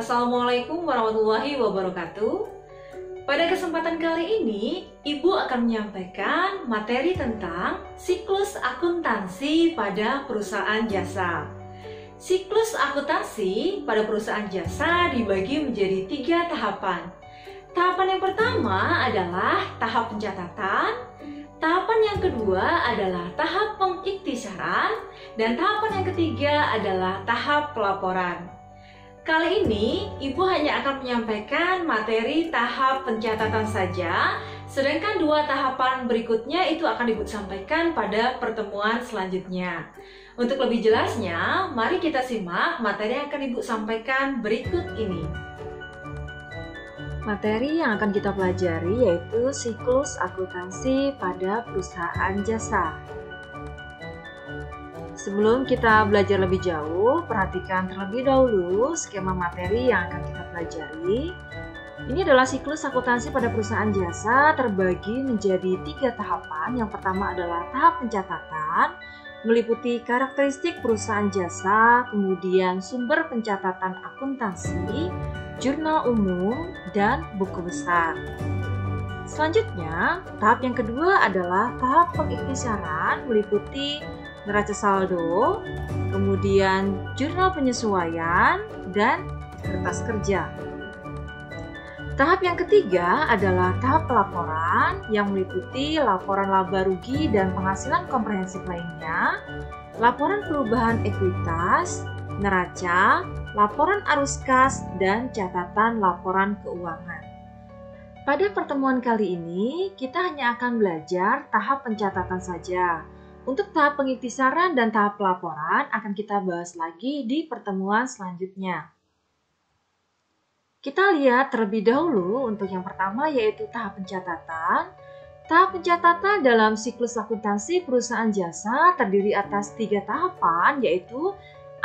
Assalamualaikum warahmatullahi wabarakatuh. Pada kesempatan kali ini, Ibu akan menyampaikan materi tentang siklus akuntansi pada perusahaan jasa. Siklus akuntansi pada perusahaan jasa dibagi menjadi 3 tahapan. Tahapan yang pertama adalah tahap pencatatan, tahapan yang kedua adalah tahap pengiktisaran, dan tahapan yang ketiga adalah tahap pelaporan. Kali ini, Ibu hanya akan menyampaikan materi tahap pencatatan saja, sedangkan 2 tahapan berikutnya itu akan Ibu sampaikan pada pertemuan selanjutnya. Untuk lebih jelasnya, mari kita simak materi yang akan Ibu sampaikan berikut ini. Materi yang akan kita pelajari yaitu siklus akuntansi pada perusahaan jasa. Sebelum kita belajar lebih jauh, perhatikan terlebih dahulu skema materi yang akan kita pelajari. Ini adalah siklus akuntansi pada perusahaan jasa terbagi menjadi 3 tahapan. Yang pertama adalah tahap pencatatan, meliputi karakteristik perusahaan jasa, kemudian sumber pencatatan akuntansi, jurnal umum, dan buku besar. Selanjutnya, tahap yang kedua adalah tahap pengiktisaran, meliputi neraca saldo, kemudian jurnal penyesuaian, dan kertas kerja. Tahap yang ketiga adalah tahap pelaporan yang meliputi laporan laba rugi dan penghasilan komprehensif lainnya, laporan perubahan ekuitas, neraca, laporan arus kas, dan catatan laporan keuangan. Pada pertemuan kali ini, kita hanya akan belajar tahap pencatatan saja. Untuk tahap pengiktisaran dan tahap pelaporan akan kita bahas lagi di pertemuan selanjutnya. Kita lihat terlebih dahulu untuk yang pertama yaitu tahap pencatatan. Tahap pencatatan dalam siklus akuntansi perusahaan jasa terdiri atas 3 tahapan yaitu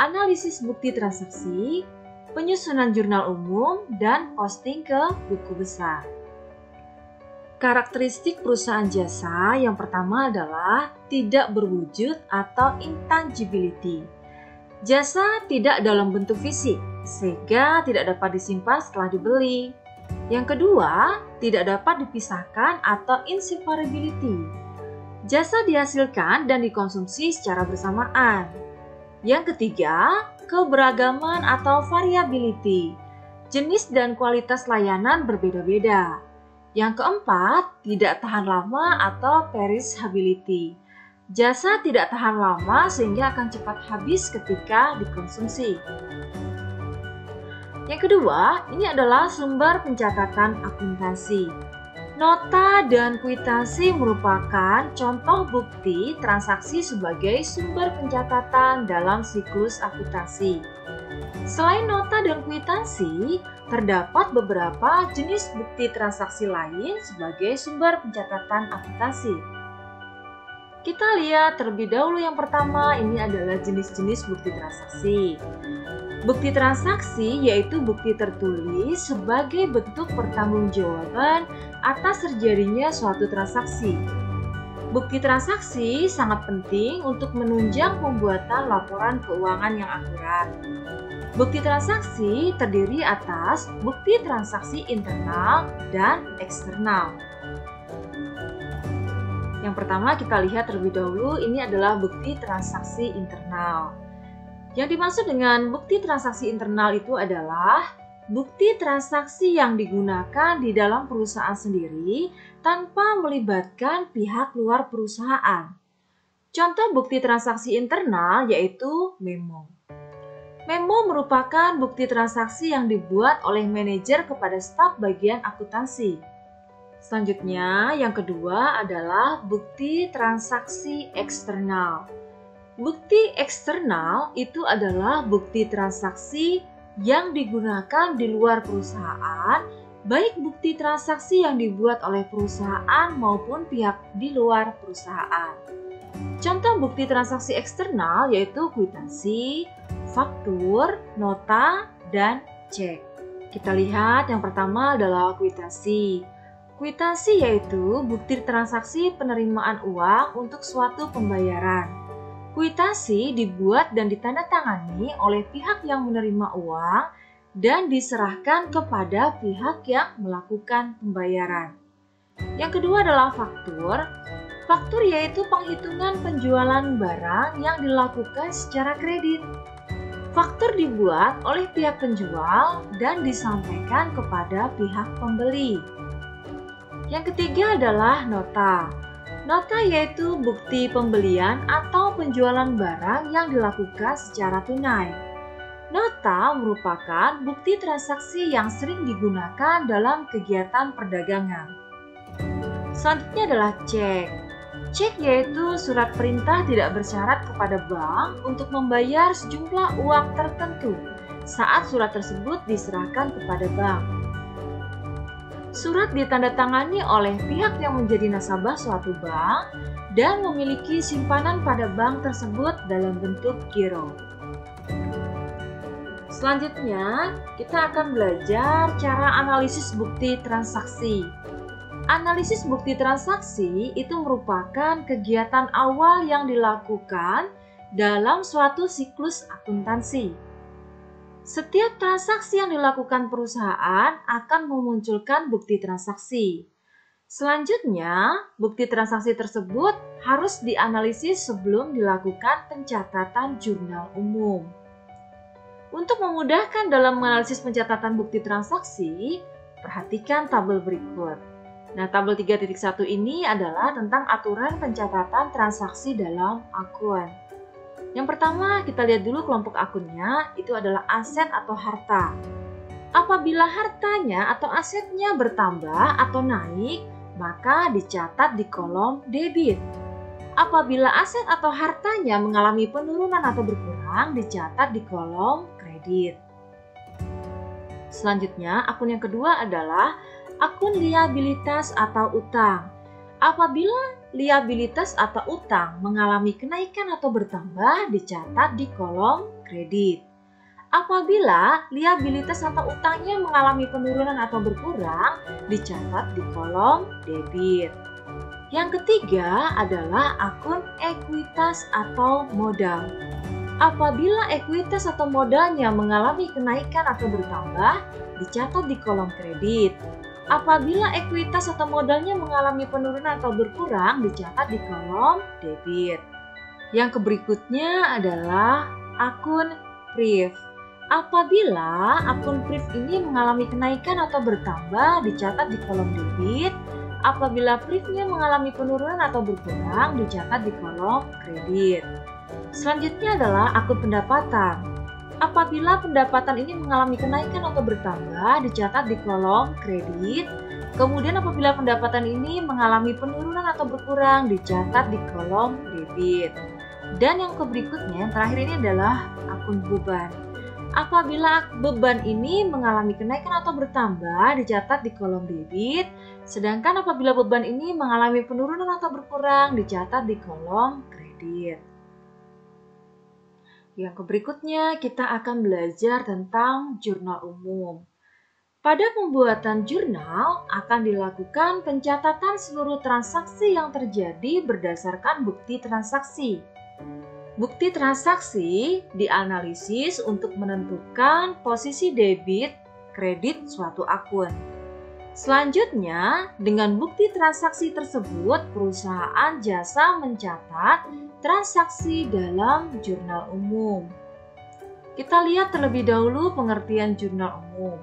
analisis bukti transaksi, penyusunan jurnal umum, dan posting ke buku besar. Karakteristik perusahaan jasa yang pertama adalah tidak berwujud atau intangibility. Jasa tidak dalam bentuk fisik, sehingga tidak dapat disimpan setelah dibeli. Yang kedua, tidak dapat dipisahkan atau inseparability. Jasa dihasilkan dan dikonsumsi secara bersamaan. Yang ketiga, keberagaman atau variability. Jenis dan kualitas layanan berbeda-beda. Yang keempat, tidak tahan lama atau perishability. Jasa tidak tahan lama sehingga akan cepat habis ketika dikonsumsi. Yang kedua, ini adalah sumber pencatatan akuntansi. Nota dan kwitansi merupakan contoh bukti transaksi sebagai sumber pencatatan dalam siklus akuntansi. Selain nota dan kwitansi, terdapat beberapa jenis bukti transaksi lain sebagai sumber pencatatan akuntansi. Kita lihat terlebih dahulu yang pertama, ini adalah jenis-jenis bukti transaksi. Bukti transaksi yaitu bukti tertulis sebagai bentuk pertanggungjawaban atas terjadinya suatu transaksi. Bukti transaksi sangat penting untuk menunjang pembuatan laporan keuangan yang akurat. Bukti transaksi terdiri atas bukti transaksi internal dan eksternal. Yang pertama kita lihat terlebih dahulu, ini adalah bukti transaksi internal. Yang dimaksud dengan bukti transaksi internal itu adalah bukti transaksi yang digunakan di dalam perusahaan sendiri tanpa melibatkan pihak luar perusahaan. Contoh bukti transaksi internal yaitu memo. Memo merupakan bukti transaksi yang dibuat oleh manajer kepada staf bagian akuntansi. Selanjutnya, yang kedua adalah bukti transaksi eksternal. Bukti eksternal itu adalah bukti transaksi yang digunakan di luar perusahaan, baik bukti transaksi yang dibuat oleh perusahaan maupun pihak di luar perusahaan. Contoh bukti transaksi eksternal yaitu kwitansi, faktur, nota, dan cek. Kita lihat yang pertama adalah kwitansi. Kwitansi yaitu bukti transaksi penerimaan uang untuk suatu pembayaran. Kwitansi dibuat dan ditandatangani oleh pihak yang menerima uang dan diserahkan kepada pihak yang melakukan pembayaran. Yang kedua adalah faktur. Faktur yaitu penghitungan penjualan barang yang dilakukan secara kredit. Faktur dibuat oleh pihak penjual dan disampaikan kepada pihak pembeli. Yang ketiga adalah nota. Nota yaitu bukti pembelian atau penjualan barang yang dilakukan secara tunai. Nota merupakan bukti transaksi yang sering digunakan dalam kegiatan perdagangan. Selanjutnya adalah cek. Cek yaitu surat perintah tidak bersyarat kepada bank untuk membayar sejumlah uang tertentu saat surat tersebut diserahkan kepada bank. Surat ditandatangani oleh pihak yang menjadi nasabah suatu bank dan memiliki simpanan pada bank tersebut dalam bentuk giro. Selanjutnya, kita akan belajar cara analisis bukti transaksi. Analisis bukti transaksi itu merupakan kegiatan awal yang dilakukan dalam suatu siklus akuntansi. Setiap transaksi yang dilakukan perusahaan akan memunculkan bukti transaksi. Selanjutnya, bukti transaksi tersebut harus dianalisis sebelum dilakukan pencatatan jurnal umum. Untuk memudahkan dalam menganalisis pencatatan bukti transaksi, perhatikan tabel berikut. Nah, tabel 3.1 ini adalah tentang aturan pencatatan transaksi dalam akun. Yang pertama, kita lihat dulu kelompok akunnya, itu adalah aset atau harta. Apabila hartanya atau asetnya bertambah atau naik, maka dicatat di kolom debit. Apabila aset atau hartanya mengalami penurunan atau berkurang, dicatat di kolom kredit. Selanjutnya, akun yang kedua adalah akun liabilitas atau utang. Apabila liabilitas atau utang mengalami kenaikan atau bertambah, dicatat di kolom kredit. Apabila liabilitas atau utangnya mengalami penurunan atau berkurang, dicatat di kolom debit. Yang ketiga adalah akun ekuitas atau modal. Apabila ekuitas atau modalnya mengalami kenaikan atau bertambah, dicatat di kolom kredit. Apabila ekuitas atau modalnya mengalami penurunan atau berkurang, dicatat di kolom debit. Yang berikutnya adalah akun PRIF. Apabila akun PRIF ini mengalami kenaikan atau bertambah, dicatat di kolom debit. Apabila PRIF-nya mengalami penurunan atau berkurang, dicatat di kolom kredit. Selanjutnya adalah akun pendapatan. Apabila pendapatan ini mengalami kenaikan atau bertambah, dicatat di kolom kredit. Kemudian apabila pendapatan ini mengalami penurunan atau berkurang, dicatat di kolom debit. Dan yang berikutnya, yang terakhir ini adalah akun beban. Apabila beban ini mengalami kenaikan atau bertambah, dicatat di kolom debit. Sedangkan apabila beban ini mengalami penurunan atau berkurang, dicatat di kolom kredit. Yang berikutnya, kita akan belajar tentang jurnal umum. Pada pembuatan jurnal akan dilakukan pencatatan seluruh transaksi yang terjadi berdasarkan bukti transaksi. Bukti transaksi dianalisis untuk menentukan posisi debit, kredit suatu akun. Selanjutnya, dengan bukti transaksi tersebut, perusahaan jasa mencatat transaksi dalam jurnal umum. Kita lihat terlebih dahulu pengertian jurnal umum.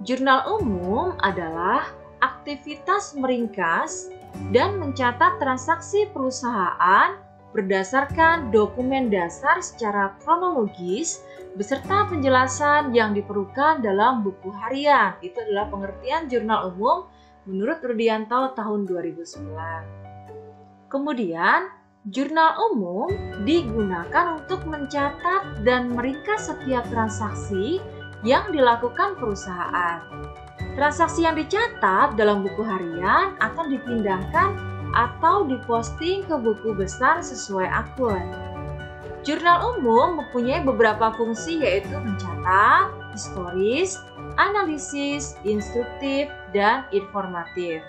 Jurnal umum adalah aktivitas meringkas dan mencatat transaksi perusahaan berdasarkan dokumen dasar secara kronologis beserta penjelasan yang diperlukan dalam buku harian. Itu adalah pengertian jurnal umum menurut Rudianto tahun 2009. Kemudian, jurnal umum digunakan untuk mencatat dan meringkas setiap transaksi yang dilakukan perusahaan. Transaksi yang dicatat dalam buku harian akan dipindahkan atau diposting ke buku besar sesuai akun. Jurnal umum mempunyai beberapa fungsi yaitu mencatat, historis, analisis, instruktif, dan informatif.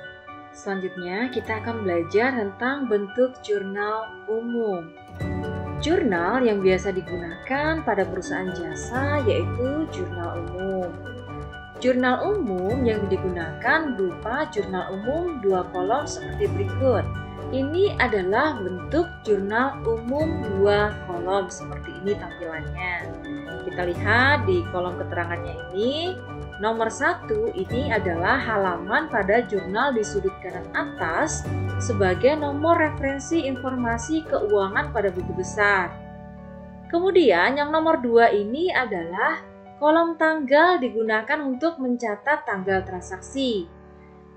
Selanjutnya kita akan belajar tentang bentuk jurnal umum. Jurnal yang biasa digunakan pada perusahaan jasa yaitu jurnal umum. Jurnal umum yang digunakan berupa jurnal umum 2 kolom seperti berikut. Ini adalah bentuk jurnal umum 2 kolom seperti ini tampilannya. Kita lihat di kolom keterangannya ini. Nomor 1 ini adalah halaman pada jurnal di sudut kanan atas sebagai nomor referensi informasi keuangan pada buku besar. Kemudian yang nomor 2 ini adalah kolom tanggal digunakan untuk mencatat tanggal transaksi.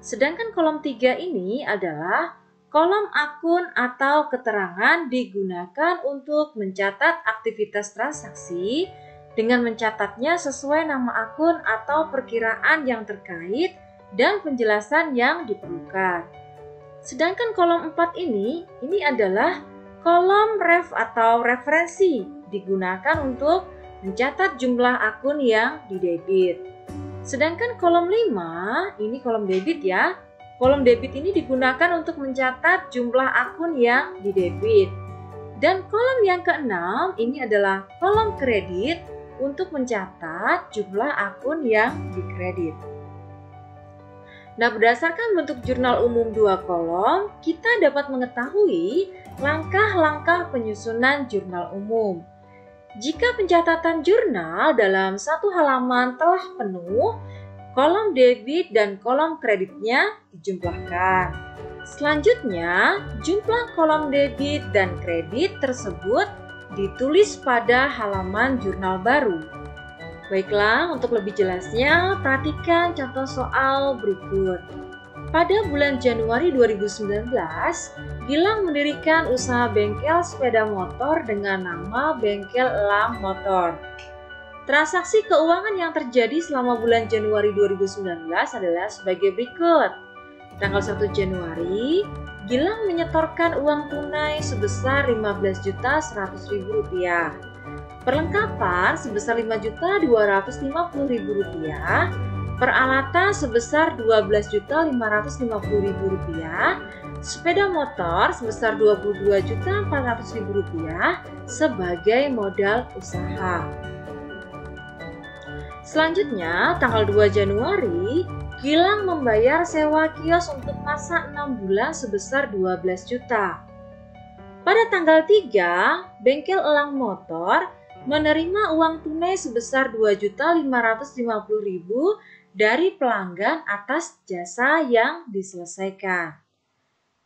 Sedangkan kolom 3 ini adalah kolom akun atau keterangan digunakan untuk mencatat aktivitas transaksi dengan mencatatnya sesuai nama akun atau perkiraan yang terkait dan penjelasan yang diperlukan. Sedangkan kolom 4 ini adalah kolom ref atau referensi digunakan untuk mencatat jumlah akun yang didebit. Sedangkan kolom 5 ini kolom debit ya. Kolom debit ini digunakan untuk mencatat jumlah akun yang didebit. Dan kolom yang ke-6 ini adalah kolom kredit untuk mencatat jumlah akun yang dikredit. Nah, berdasarkan bentuk jurnal umum 2 kolom, kita dapat mengetahui langkah-langkah penyusunan jurnal umum. Jika pencatatan jurnal dalam satu halaman telah penuh, kolom debit dan kolom kreditnya dijumlahkan. Selanjutnya, jumlah kolom debit dan kredit tersebut ditulis pada halaman jurnal baru. Baiklah, untuk lebih jelasnya, perhatikan contoh soal berikut. Pada bulan Januari 2019, Gilang mendirikan usaha bengkel sepeda motor dengan nama Bengkel Elang Motor. Transaksi keuangan yang terjadi selama bulan Januari 2019 adalah sebagai berikut. Tanggal 1 Januari, Gilang menyetorkan uang tunai sebesar Rp15.100.000. Perlengkapan sebesar Rp5.250.000, peralatan sebesar Rp12.550.000, sepeda motor sebesar Rp22.400.000 sebagai modal usaha. Selanjutnya, tanggal 2 Januari, Gilang membayar sewa kios untuk masa 6 bulan sebesar 12 juta. Pada tanggal 3, Bengkel Elang Motor menerima uang tunai sebesar Rp2.550.000 dari pelanggan atas jasa yang diselesaikan.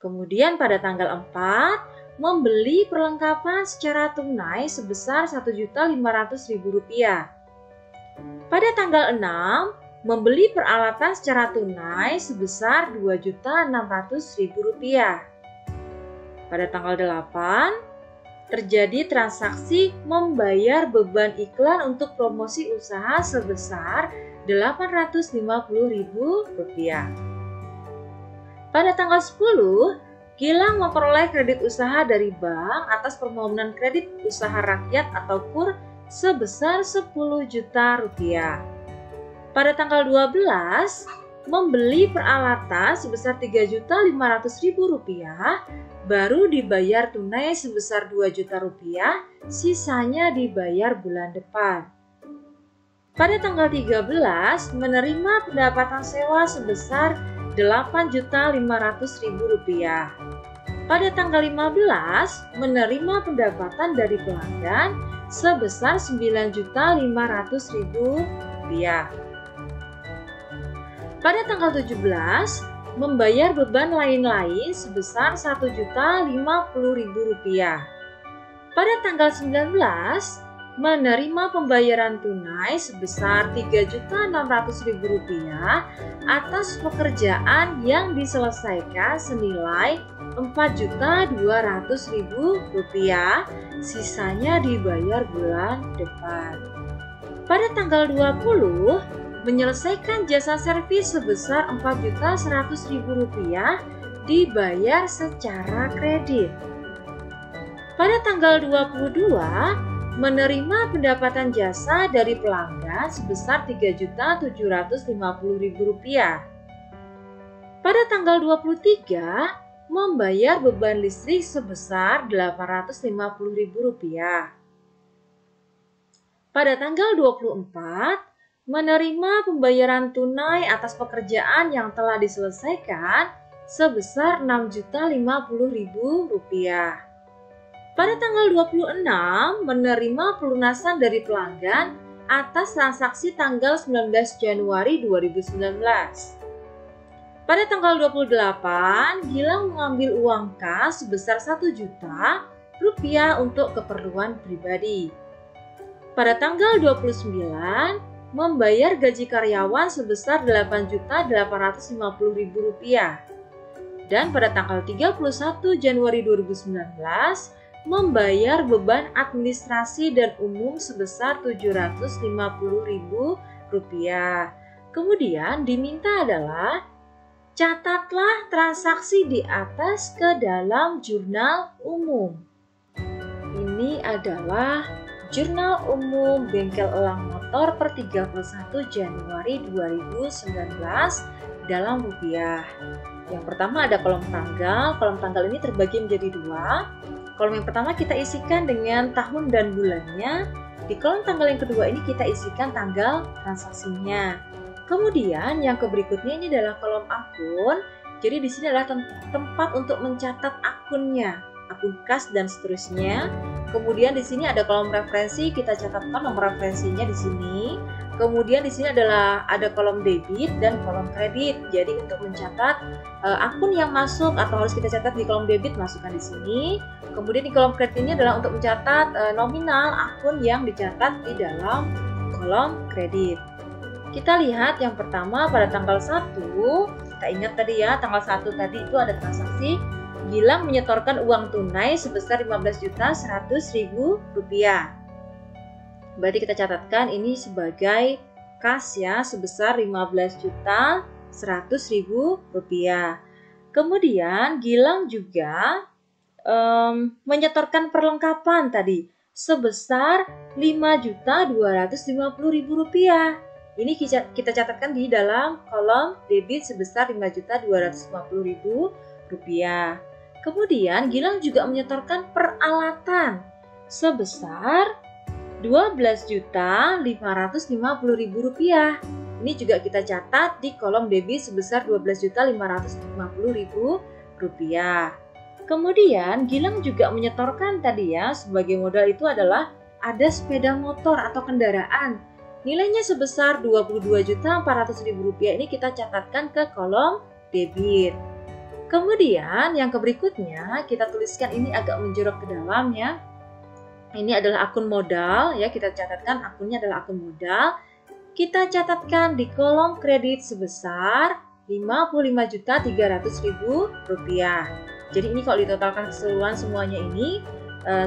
Kemudian pada tanggal 4, membeli perlengkapan secara tunai sebesar Rp1.500.000. Pada tanggal 6, membeli peralatan secara tunai sebesar Rp2.600.000. Pada tanggal 8, terjadi transaksi membayar beban iklan untuk promosi usaha sebesar Rp850.000. Pada tanggal 10, Gilang memperoleh kredit usaha dari bank atas permohonan kredit usaha rakyat atau KUR sebesar Rp10 juta. Pada tanggal 12, membeli peralatan sebesar Rp3.500.000, baru dibayar tunai sebesar Rp2 juta, sisanya dibayar bulan depan. Pada tanggal 13, menerima pendapatan sewa sebesar Rp8.500.000. Pada tanggal 15, menerima pendapatan dari pelanggan sebesar Rp9.500.000. Pada tanggal 17, membayar beban lain-lain sebesar Rp1.050.000. Pada tanggal 19, menerima pembayaran tunai sebesar Rp3.600.000 atas pekerjaan yang diselesaikan senilai Rp4.200.000, sisanya dibayar bulan depan. Pada tanggal 20, menyelesaikan jasa servis sebesar Rp4.100.000 dibayar secara kredit. Pada tanggal 22, menerima pendapatan jasa dari pelanggan sebesar Rp3.750.000. Pada tanggal 23, membayar beban listrik sebesar Rp850.000. Pada tanggal 24, menerima pembayaran tunai atas pekerjaan yang telah diselesaikan sebesar Rp6.050.000. Pada tanggal 26, menerima pelunasan dari pelanggan atas transaksi tanggal 19 Januari 2019. Pada tanggal 28, Gilang mengambil uang kas sebesar Rp1 juta untuk keperluan pribadi. Pada tanggal 29, membayar gaji karyawan sebesar Rp8.850.000. Dan pada tanggal 31 Januari 2019, membayar beban administrasi dan umum sebesar Rp750.000. Kemudian diminta adalah catatlah transaksi di atas ke dalam jurnal umum. Ini adalah jurnal umum Bengkel Elang Motor per 31 Januari 2019 dalam rupiah. Yang pertama ada kolom tanggal. Kolom tanggal ini terbagi menjadi dua. Kolom yang pertama kita isikan dengan tahun dan bulannya. Di kolom tanggal yang kedua ini kita isikan tanggal transaksinya. Kemudian yang berikutnya ini adalah kolom akun. Jadi di sini adalah tempat untuk mencatat akunnya, akun kas dan seterusnya. Kemudian di sini ada kolom referensi, kita catatkan nomor referensinya di sini. Kemudian di sini ada kolom debit dan kolom kredit. Jadi untuk mencatat akun yang masuk atau harus kita catat di kolom debit, masukkan di sini. Kemudian di kolom kredit ini adalah untuk mencatat nominal akun yang dicatat di dalam kolom kredit. Kita lihat yang pertama pada tanggal 1, kita ingat tadi ya, tanggal 1 tadi itu ada transaksi Gilang menyetorkan uang tunai sebesar Rp15.100.000. Berarti kita catatkan ini sebagai kas ya, sebesar Rp15.100.000. Kemudian Gilang juga menyetorkan perlengkapan tadi sebesar Rp5.250.000. Ini kita catatkan di dalam kolom debit sebesar Rp5.250.000. Kemudian Gilang juga menyetorkan peralatan sebesar Rp12.550.000. Ini juga kita catat di kolom debit sebesar Rp12.550.000. Kemudian Gilang juga menyetorkan tadi ya, sebagai modal itu adalah ada sepeda motor atau kendaraan. Nilainya sebesar Rp22.400.000. Ini kita catatkan ke kolom debit. Kemudian yang berikutnya kita tuliskan ini agak menjorok ke dalam ya. Ini adalah akun modal ya, kita catatkan akunnya adalah akun modal. Kita catatkan di kolom kredit sebesar Rp55.300.000. Jadi ini kalau ditotalkan keseluruhan semuanya ini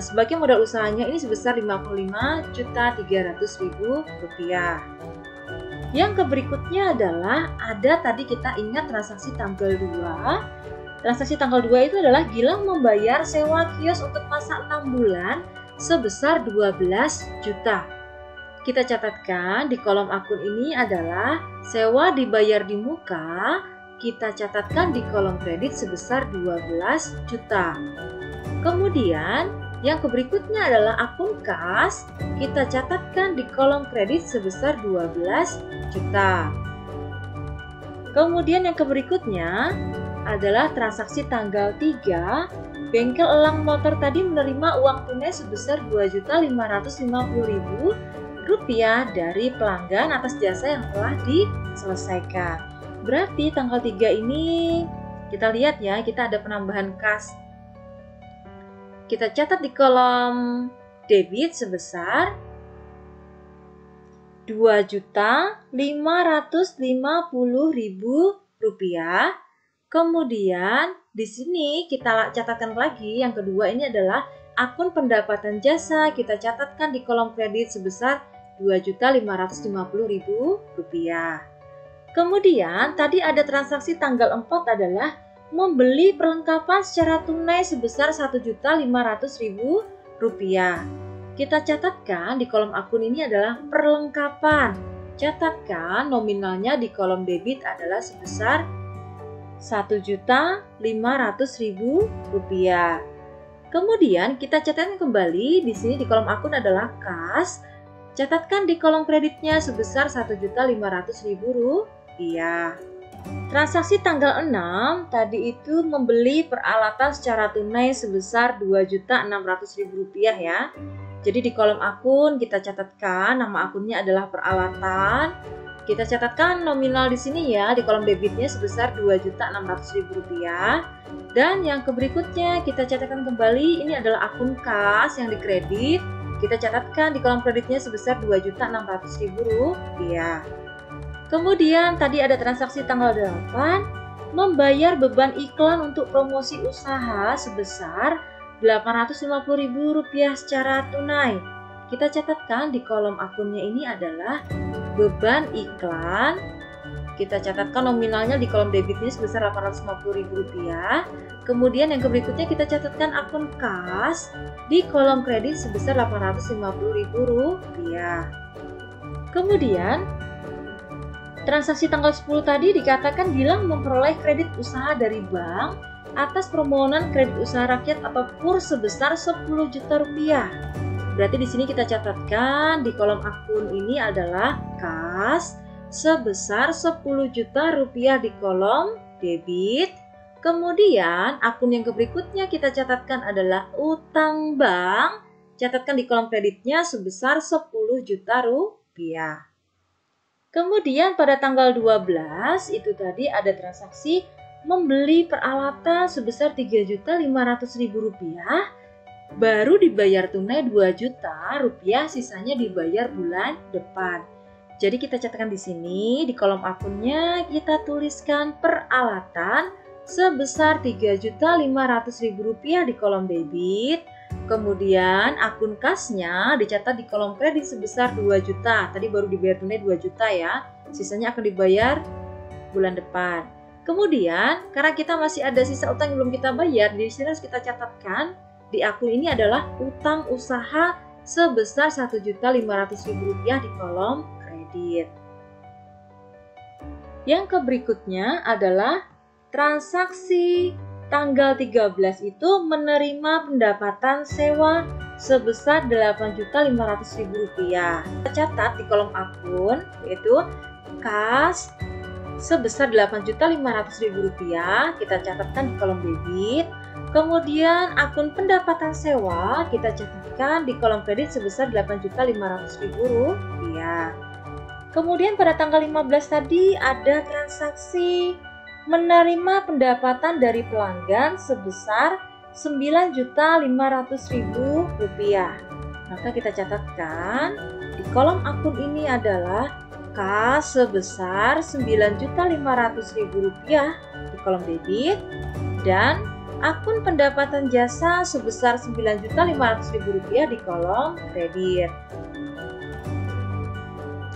sebagai modal usahanya ini sebesar Rp55.300.000. Yang berikutnya adalah ada tadi kita ingat transaksi tanggal 2. Transaksi tanggal 2 itu adalah Gilang membayar sewa kios untuk masa 6 bulan sebesar 12 juta. Kita catatkan di kolom akun ini adalah sewa dibayar di muka, kita catatkan di kolom kredit sebesar 12 juta. Kemudian yang berikutnya adalah akun kas, kita catatkan di kolom kredit sebesar 12 juta. Kemudian yang berikutnya adalah transaksi tanggal 3, Bengkel Elang Motor tadi menerima uang tunai sebesar Rp2.550.000 dari pelanggan atas jasa yang telah diselesaikan. Berarti tanggal 3 ini kita lihat ya, kita ada penambahan kas. Kita catat di kolom debit sebesar Rp2.550.000. Kemudian di sini kita catatkan lagi yang kedua ini adalah akun pendapatan jasa. Kita catatkan di kolom kredit sebesar Rp2.550.000. Kemudian tadi ada transaksi tanggal 4 adalah membeli perlengkapan secara tunai sebesar Rp1.500.000. Kita catatkan di kolom akun ini adalah perlengkapan. Catatkan nominalnya di kolom debit adalah sebesar Rp1.500.000. Kemudian kita catatkan kembali di sini di kolom akun adalah kas. Catatkan di kolom kreditnya sebesar Rp1.500.000. Transaksi tanggal 6 tadi itu membeli peralatan secara tunai sebesar Rp2.600.000 ya. Jadi di kolom akun kita catatkan nama akunnya adalah peralatan. Kita catatkan nominal di sini ya, di kolom debitnya sebesar Rp2.600.000. Dan yang berikutnya kita catatkan kembali, ini adalah akun kas yang dikredit. Kita catatkan di kolom kreditnya sebesar Rp2.600.000. Kemudian tadi ada transaksi tanggal 8, membayar beban iklan untuk promosi usaha sebesar Rp850.000 secara tunai. Kita catatkan di kolom akunnya ini adalah beban iklan. Kita catatkan nominalnya di kolom debitnya sebesar Rp850.000. Kemudian yang berikutnya kita catatkan akun kas di kolom kredit sebesar Rp850.000. Kemudian transaksi tanggal 10 tadi dikatakan Gilang memperoleh kredit usaha dari bank atas permohonan kredit usaha rakyat atau KUR sebesar Rp10 juta. Berarti di sini kita catatkan di kolom akun ini adalah kas sebesar Rp10 juta di kolom debit. Kemudian akun yang berikutnya kita catatkan adalah utang bank. Catatkan di kolom kreditnya sebesar Rp10 juta. Kemudian pada tanggal 12 itu tadi ada transaksi membeli peralatan sebesar Rp3.500.000. Baru dibayar tunai Rp2 juta, sisanya dibayar bulan depan. Jadi kita catatkan di sini di kolom akunnya kita tuliskan peralatan sebesar Rp3.500.000 di kolom debit. Kemudian akun kasnya dicatat di kolom kredit sebesar Rp2 juta. Tadi baru dibayar tunai Rp2 juta ya. Sisanya akan dibayar bulan depan. Kemudian karena kita masih ada sisa utang yang belum kita bayar, di sini harus kita catatkan di akun ini adalah utang usaha sebesar Rp1.500.000 di kolom kredit. Yang berikutnya adalah transaksi tanggal 13 itu menerima pendapatan sewa sebesar Rp8.500.000. Kita catat di kolom akun yaitu kas sebesar Rp8.500.000. Kita catatkan di kolom debit. Kemudian akun pendapatan sewa kita catatkan di kolom kredit sebesar Rp8.500.000. Kemudian pada tanggal 15 tadi ada transaksi menerima pendapatan dari pelanggan sebesar Rp9.500.000. Maka kita catatkan di kolom akun ini adalah kas sebesar Rp9.500.000 di kolom debit dan akun pendapatan jasa sebesar Rp9.500.000 di kolom kredit.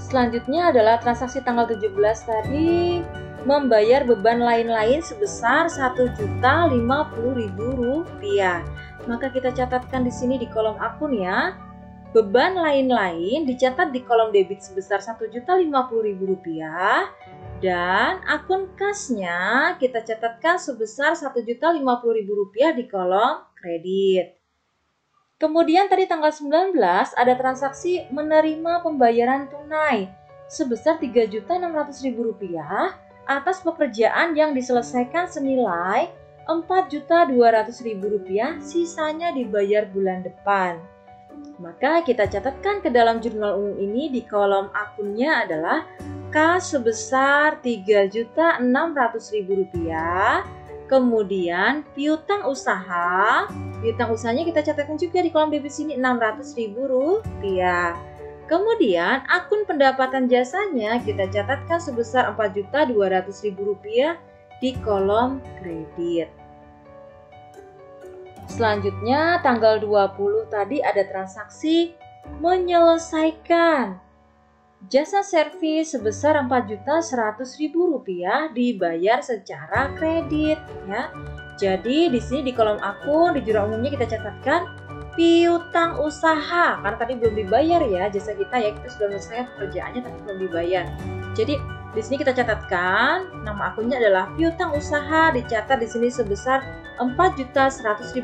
Selanjutnya adalah transaksi tanggal 17 tadi membayar beban lain-lain sebesar Rp1.050.000. Maka kita catatkan di sini di kolom akun ya. Beban lain-lain dicatat di kolom debit sebesar Rp1.050.000 dan akun kasnya kita catatkan sebesar Rp1.050.000 di kolom kredit. Kemudian tadi tanggal 19 ada transaksi menerima pembayaran tunai sebesar Rp3.600.000 atas pekerjaan yang diselesaikan senilai Rp4.200.000, sisanya dibayar bulan depan. Maka kita catatkan ke dalam jurnal umum ini di kolom akunnya adalah kas sebesar Rp3.600.000. Kemudian piutang usahanya kita catatkan juga di kolom debit sini Rp600.000. Kemudian akun pendapatan jasanya kita catatkan sebesar Rp4.200.000 di kolom kredit. Selanjutnya tanggal 20 tadi ada transaksi menyelesaikan jasa servis sebesar Rp4.100.000 dibayar secara kredit ya. Jadi di sini di kolom akun di jurnal umumnya kita catatkan piutang usaha karena tadi belum dibayar ya jasa kita ya, kita sudah menyelesaikan pekerjaannya tapi belum dibayar. Jadi Di sini kita catatkan nama akunnya adalah piutang usaha, dicatat di sini sebesar Rp4.100.000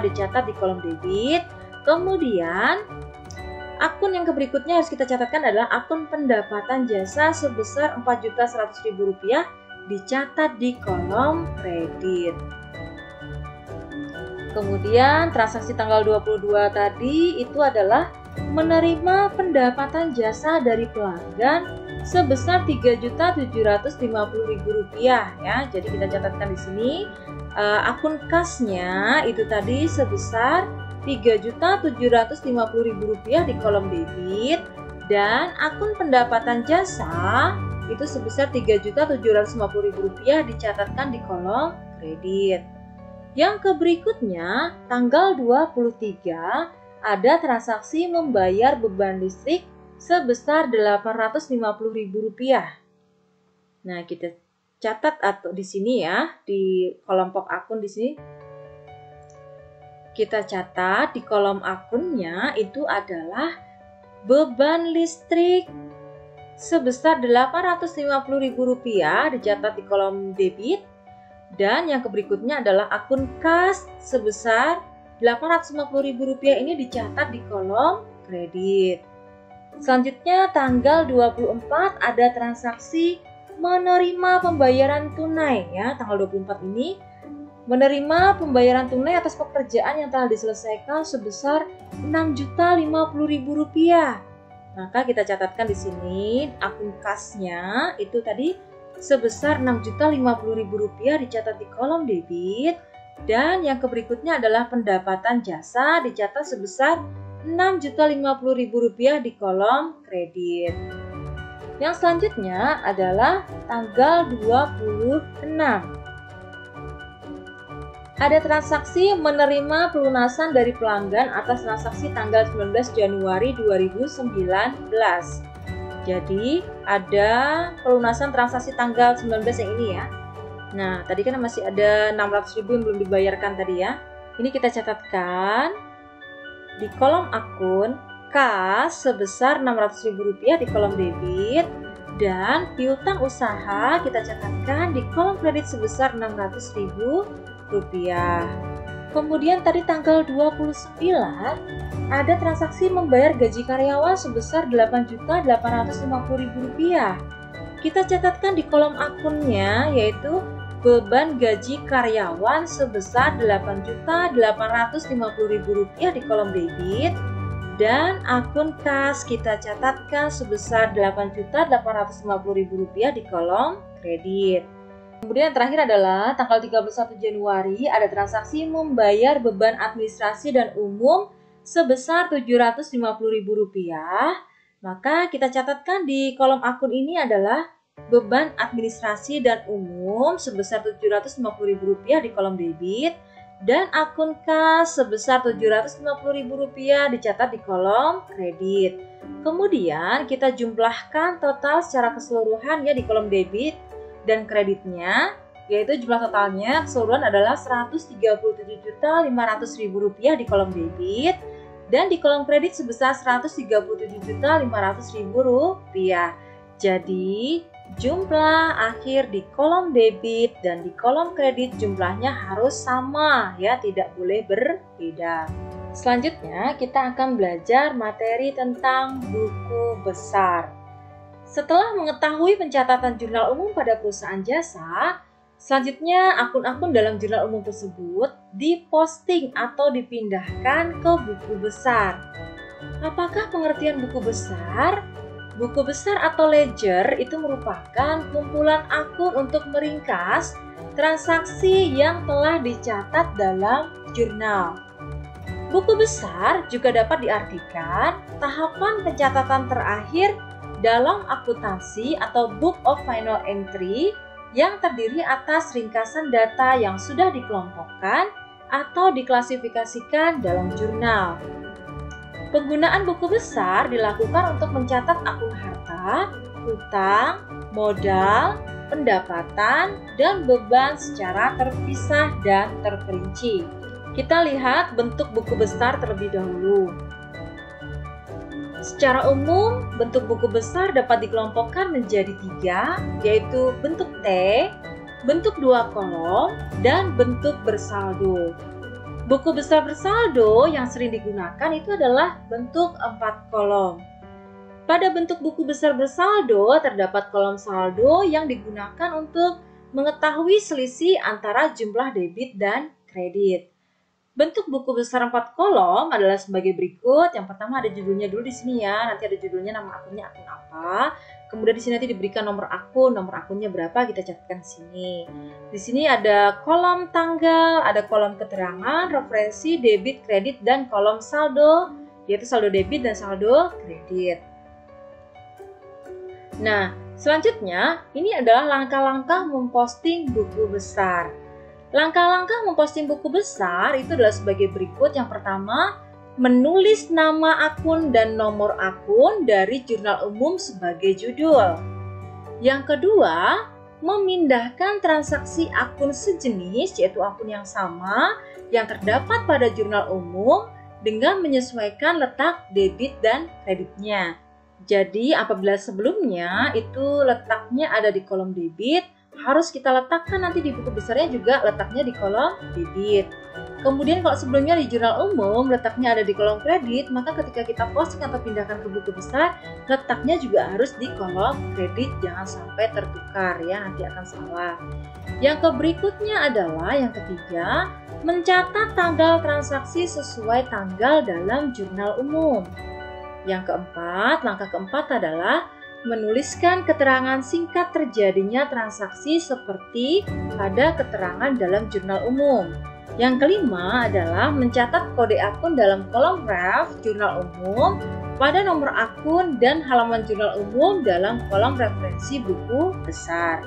dicatat di kolom debit. Kemudian akun yang berikutnya harus kita catatkan adalah akun pendapatan jasa sebesar Rp4.100.000 dicatat di kolom kredit. Kemudian transaksi tanggal 22 tadi itu adalah menerima pendapatan jasa dari pelanggan sebesar Rp3.750.000 ya. Jadi kita catatkan di sini akun kasnya itu tadi sebesar Rp3.750.000 di kolom debit, dan akun pendapatan jasa itu sebesar Rp3.750.000 dicatatkan di kolom kredit. Yang berikutnya tanggal 23 ada transaksi membayar beban listrik sebesar Rp850.000. Nah, kita catat atau di sini ya, di kelompok akun di sini. Kita catat di kolom akunnya itu adalah beban listrik sebesar Rp850.000 dicatat di kolom debit, dan yang berikutnya adalah akun kas sebesar Rp850.000 ini dicatat di kolom kredit. Selanjutnya tanggal 24 ada transaksi menerima pembayaran tunai ya. Tanggal 24 ini menerima pembayaran tunai atas pekerjaan yang telah diselesaikan sebesar Rp6.050.000. Maka kita catatkan di sini akun kasnya itu tadi sebesar Rp6.050.000 dicatat di kolom debit, dan yang berikutnya adalah pendapatan jasa dicatat sebesar Rp6.050.000 di kolom kredit. Yang selanjutnya adalah tanggal 26. Ada transaksi menerima pelunasan dari pelanggan atas transaksi tanggal 19 Januari 2019. Jadi ada pelunasan transaksi tanggal 19 yang ini ya. Nah, tadi kan masih ada 600.000 yang belum dibayarkan tadi ya. Ini kita catatkan di kolom akun kas sebesar Rp600.000 di kolom debit, dan piutang usaha kita catatkan di kolom kredit sebesar Rp600.000. Kemudian tadi tanggal 29 ada transaksi membayar gaji karyawan sebesar Rp8.850.000. Kita catatkan di kolom akunnya yaitu beban gaji karyawan sebesar Rp8.850.000 di kolom debit, dan akun kas kita catatkan sebesar Rp8.850.000 di kolom kredit. Kemudian yang terakhir adalah tanggal 31 Januari ada transaksi membayar beban administrasi dan umum sebesar Rp750.000. Maka kita catatkan di kolom akun ini adalah beban administrasi dan umum sebesar Rp750.000 di kolom debit, dan akun kas sebesar Rp750.000 dicatat di kolom kredit. Kemudian kita jumlahkan total secara keseluruhan ya di kolom debit dan kreditnya, yaitu jumlah totalnya keseluruhan adalah Rp137.500.000 di kolom debit, dan di kolom kredit sebesar Rp137.500.000. Jadi jumlah akhir di kolom debit dan di kolom kredit jumlahnya harus sama ya, tidak boleh berbeda. Selanjutnya kita akan belajar materi tentang buku besar. Setelah mengetahui pencatatan jurnal umum pada perusahaan jasa, selanjutnya akun-akun dalam jurnal umum tersebut diposting atau dipindahkan ke buku besar. Apakah pengertian buku besar? Buku besar atau ledger itu merupakan kumpulan akun untuk meringkas transaksi yang telah dicatat dalam jurnal. Buku besar juga dapat diartikan tahapan pencatatan terakhir dalam akuntansi atau Book of Final Entry yang terdiri atas ringkasan data yang sudah dikelompokkan atau diklasifikasikan dalam jurnal. Penggunaan buku besar dilakukan untuk mencatat akun harta, hutang, modal, pendapatan, dan beban secara terpisah dan terperinci. Kita lihat bentuk buku besar terlebih dahulu. Secara umum, bentuk buku besar dapat dikelompokkan menjadi 3, yaitu bentuk T, bentuk 2 kolom, dan bentuk bersaldo. Buku besar bersaldo yang sering digunakan itu adalah bentuk 4 kolom. Pada bentuk buku besar bersaldo, terdapat kolom saldo yang digunakan untuk mengetahui selisih antara jumlah debit dan kredit. Bentuk buku besar 4 kolom adalah sebagai berikut. Yang pertama ada judulnya dulu di sini ya. Nanti ada judulnya, nama akunnya akun apa. Kemudian di sini nanti diberikan nomor akunnya berapa, kita catatkan di sini. Di sini ada kolom tanggal, ada kolom keterangan, referensi, debit, kredit, dan kolom saldo, yaitu saldo debit dan saldo kredit. Nah, selanjutnya ini adalah langkah-langkah memposting buku besar. Langkah-langkah memposting buku besar itu adalah sebagai berikut. Yang pertama, menulis nama akun dan nomor akun dari jurnal umum sebagai judul. Yang kedua, memindahkan transaksi akun sejenis, yaitu akun yang sama yang terdapat pada jurnal umum dengan menyesuaikan letak debit dan kreditnya. Jadi apabila sebelumnya itu letaknya ada di kolom debit, harus kita letakkan nanti di buku besarnya juga letaknya di kolom debit. Kemudian kalau sebelumnya di jurnal umum letaknya ada di kolom kredit, maka ketika kita posting atau pindahkan ke buku besar, letaknya juga harus di kolom kredit, jangan sampai tertukar ya, nanti akan salah. Yang berikutnya adalah yang ketiga, mencatat tanggal transaksi sesuai tanggal dalam jurnal umum. Yang keempat, langkah keempat adalah menuliskan keterangan singkat terjadinya transaksi seperti pada keterangan dalam jurnal umum. Yang kelima adalah mencatat kode akun dalam kolom ref jurnal umum pada nomor akun dan halaman jurnal umum dalam kolom referensi buku besar.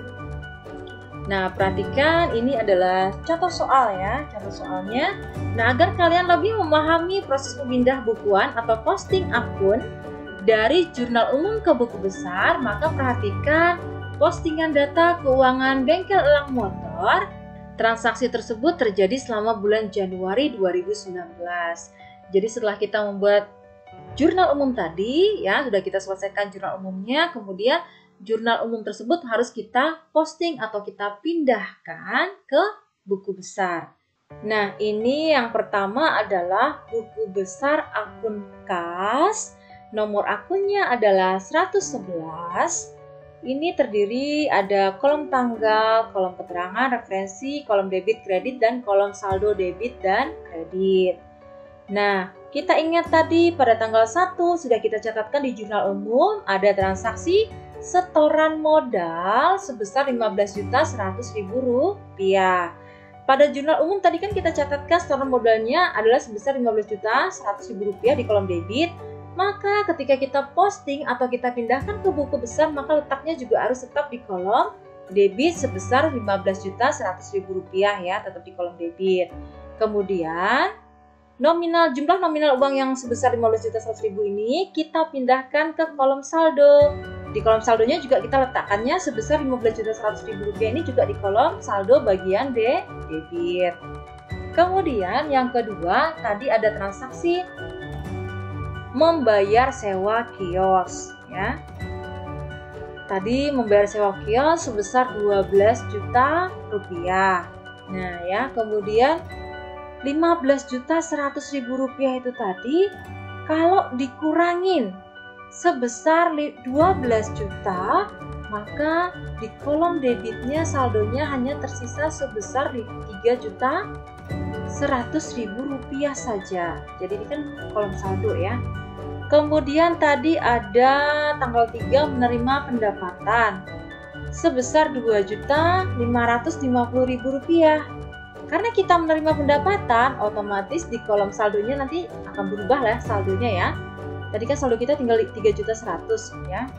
Nah, perhatikan ini adalah contoh soal ya, contoh soalnya. Nah, agar kalian lebih memahami proses memindah bukuan atau posting akun dari jurnal umum ke buku besar, maka perhatikan postingan data keuangan bengkel elang motor. Transaksi tersebut terjadi selama bulan Januari 2019. Jadi setelah kita membuat jurnal umum tadi, ya sudah kita selesaikan jurnal umumnya, kemudian jurnal umum tersebut harus kita posting atau kita pindahkan ke buku besar. Nah, ini yang pertama adalah buku besar akun kas. Nomor akunnya adalah 111. Ini terdiri ada kolom tanggal, kolom keterangan, referensi, kolom debit, kredit, dan kolom saldo debit dan kredit. Nah, kita ingat tadi pada tanggal 1 sudah kita catatkan di jurnal umum ada transaksi setoran modal sebesar Rp15.100.000. Pada jurnal umum tadi kan kita catatkan setoran modalnya adalah sebesar Rp15.100.000 di kolom debit. Maka ketika kita posting atau kita pindahkan ke buku besar, maka letaknya juga harus tetap di kolom debit sebesar Rp15.100.000 ya, tetap di kolom debit. Kemudian jumlah nominal uang yang sebesar Rp15.100.000 ini kita pindahkan ke kolom saldo. Di kolom saldonya juga kita letakkannya sebesar Rp15.100.000 ini juga di kolom saldo bagian debit. Kemudian yang kedua tadi ada transaksi membayar sewa kios ya. Tadi membayar sewa kios sebesar Rp12 juta. Nah ya, kemudian Rp15.100.000 itu tadi kalau dikurangin sebesar 12 juta, maka di kolom debitnya saldonya hanya tersisa sebesar Rp3.100.000 saja. Jadi ini kan kolom saldo ya. Kemudian tadi ada tanggal 3 menerima pendapatan sebesar Rp2.550.000. Karena kita menerima pendapatan, otomatis di kolom saldonya nanti akan berubah lah saldonya ya. Tadi kan saldo kita tinggal Rp3.100.000 ya.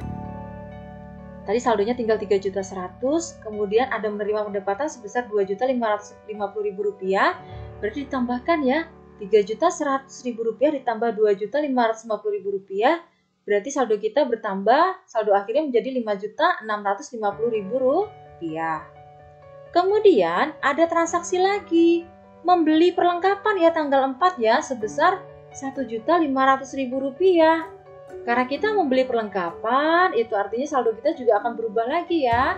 Tadi saldonya tinggal Rp3.100.000, kemudian ada menerima pendapatan sebesar Rp2.550.000. Berarti ditambahkan ya, Rp3.100.000 ditambah Rp2.550.000, berarti saldo kita bertambah, saldo akhirnya menjadi Rp5.650.000. Kemudian ada transaksi lagi, membeli perlengkapan ya tanggal 4 ya, sebesar Rp1.500.000. Karena kita membeli perlengkapan, itu artinya saldo kita juga akan berubah lagi ya.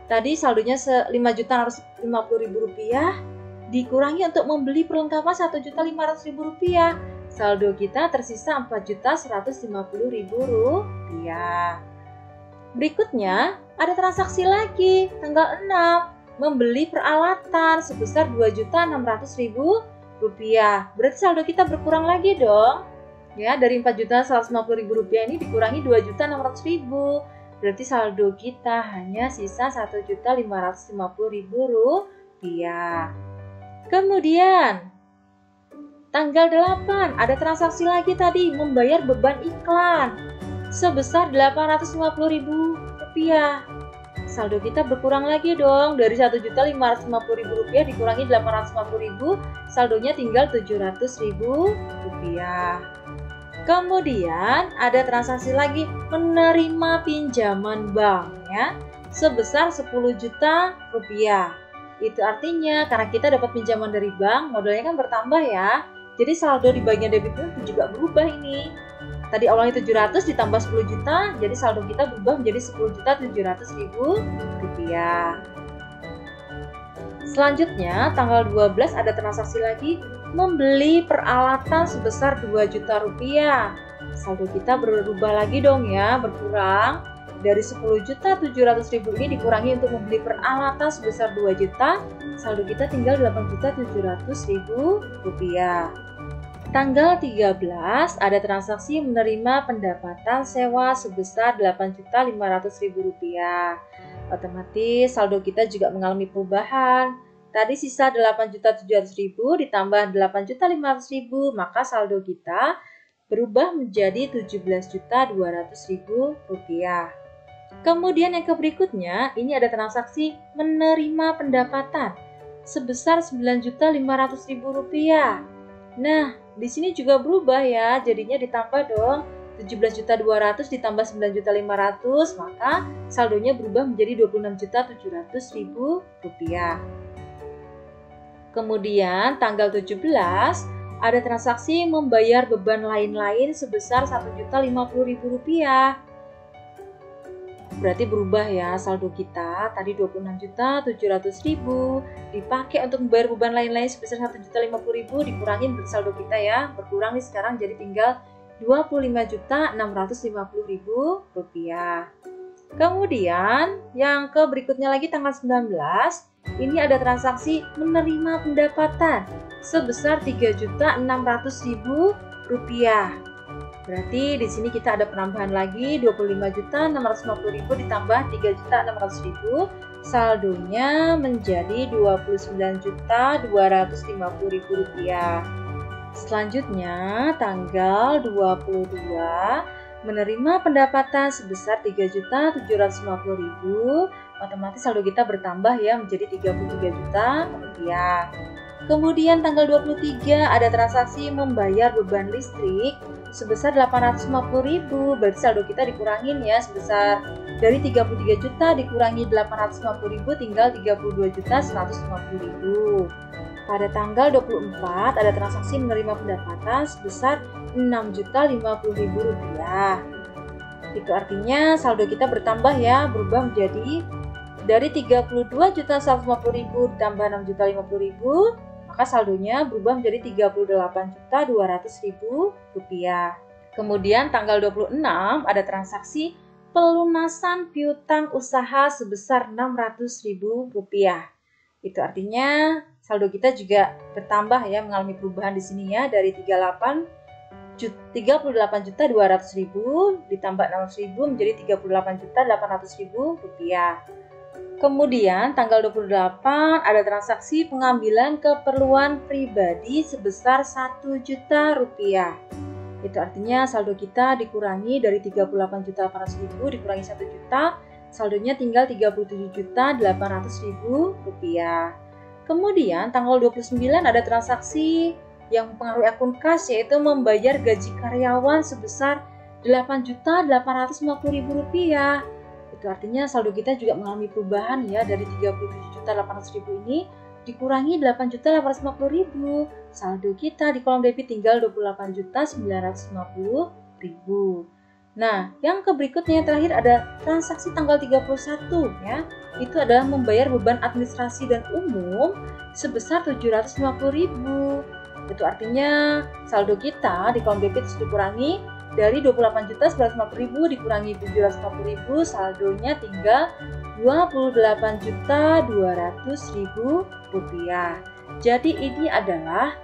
Tadi saldonya 5.650.000 rupiah, dikurangi untuk membeli perlengkapan 1.500.000 rupiah. Saldo kita tersisa 4.150.000 rupiah. Berikutnya, ada transaksi lagi, tanggal 6, membeli peralatan sebesar 2.600.000 rupiah. Berarti saldo kita berkurang lagi dong. Ya, dari 4.150.000 rupiah ini dikurangi 2.600.000. Berarti saldo kita hanya sisa 1.550.000 rupiah. Kemudian, tanggal 8 ada transaksi lagi tadi, membayar beban iklan sebesar 850.000 rupiah. Saldo kita berkurang lagi dong, dari 1.550.000 rupiah dikurangi 850.000, saldonya tinggal 700.000 rupiah. Kemudian ada transaksi lagi menerima pinjaman bank ya, sebesar 10 juta rupiah. Itu artinya karena kita dapat pinjaman dari bank, modalnya kan bertambah ya. Jadi saldo di bagian debit itu juga berubah ini. Tadi awalnya 700 ditambah 10 juta, jadi saldo kita berubah menjadi 10.700.000 rupiah. Selanjutnya, tanggal 12 ada transaksi lagi, membeli peralatan sebesar 2 juta rupiah. Saldo kita berubah lagi dong ya, berkurang. Dari 10.700.000 ini dikurangi untuk membeli peralatan sebesar 2 juta, saldo kita tinggal 8.700.000 rupiah. Tanggal 13 ada transaksi menerima pendapatan sewa sebesar 8.500.000 rupiah. Otomatis saldo kita juga mengalami perubahan. Tadi sisa 8.700.000 ditambah 8.500.000, maka saldo kita berubah menjadi 17.200.000 rupiah. Kemudian yang berikutnya, ini ada transaksi menerima pendapatan sebesar 9.500.000 rupiah. Nah, di sini juga berubah ya, jadinya ditambah dong 17.200 ditambah 9.500, maka saldonya berubah menjadi 26.700.000 rupiah. Kemudian tanggal 17 ada transaksi membayar beban lain-lain sebesar 1.050.000 rupiah. Berarti berubah ya saldo kita, tadi 26.700.000 dipakai untuk membayar beban lain-lain sebesar 1.050.000, dikurangin saldo kita ya, berkurang nih sekarang jadi tinggal 25.650.000 rupiah. Kemudian yang berikutnya lagi tanggal 19, ini ada transaksi menerima pendapatan sebesar 3.600.000 rupiah. Berarti di sini kita ada penambahan lagi 25.650.000 ditambah 3.600.000, saldonya menjadi 29.250.000 rupiah. Selanjutnya tanggal 22 menerima pendapatan sebesar 3.750.000, otomatis saldo kita bertambah ya menjadi 33 juta rupiah. Kemudian tanggal 23 ada transaksi membayar beban listrik sebesar 850.000, berarti saldo kita dikurangin ya, sebesar dari 33 juta dikurangi 850.000 tinggal 32.150.000. Pada tanggal 24 ada transaksi menerima pendapatan sebesar 6.050.000 rupiah. Itu artinya saldo kita bertambah ya, berubah menjadi dari 32.150.000 ditambah 6.050.000, maka saldonya berubah menjadi 38.200.000 rupiah. Kemudian tanggal 26 ada transaksi pelunasan piutang usaha sebesar 600.000 rupiah. Itu artinya saldo kita juga bertambah ya, mengalami perubahan di sini ya, dari 38.200.000 ditambah 600.000 menjadi 38.800.000 rupiah. Kemudian tanggal 28 ada transaksi pengambilan keperluan pribadi sebesar 1 juta rupiah. Itu artinya saldo kita dikurangi dari 38.800.000 dikurangi 1 juta, saldonya tinggal 37.800.000 rupiah. Kemudian tanggal 29 ada transaksi yang mempengaruhi akun kas, yaitu membayar gaji karyawan sebesar 8.850.000 rupiah. Itu artinya saldo kita juga mengalami perubahan ya, dari 37.800.000 ini dikurangi 8.850.000. Saldo kita di kolom debit tinggal 28.950.000. Nah, yang berikutnya yang terakhir ada transaksi tanggal 31 ya. Itu adalah membayar beban administrasi dan umum sebesar 750.000. Itu artinya saldo kita di kolom debit dikurangi dari 28.950.000 dikurangi 750.000, saldonya tinggal 28.200.000 rupiah. Jadi ini adalah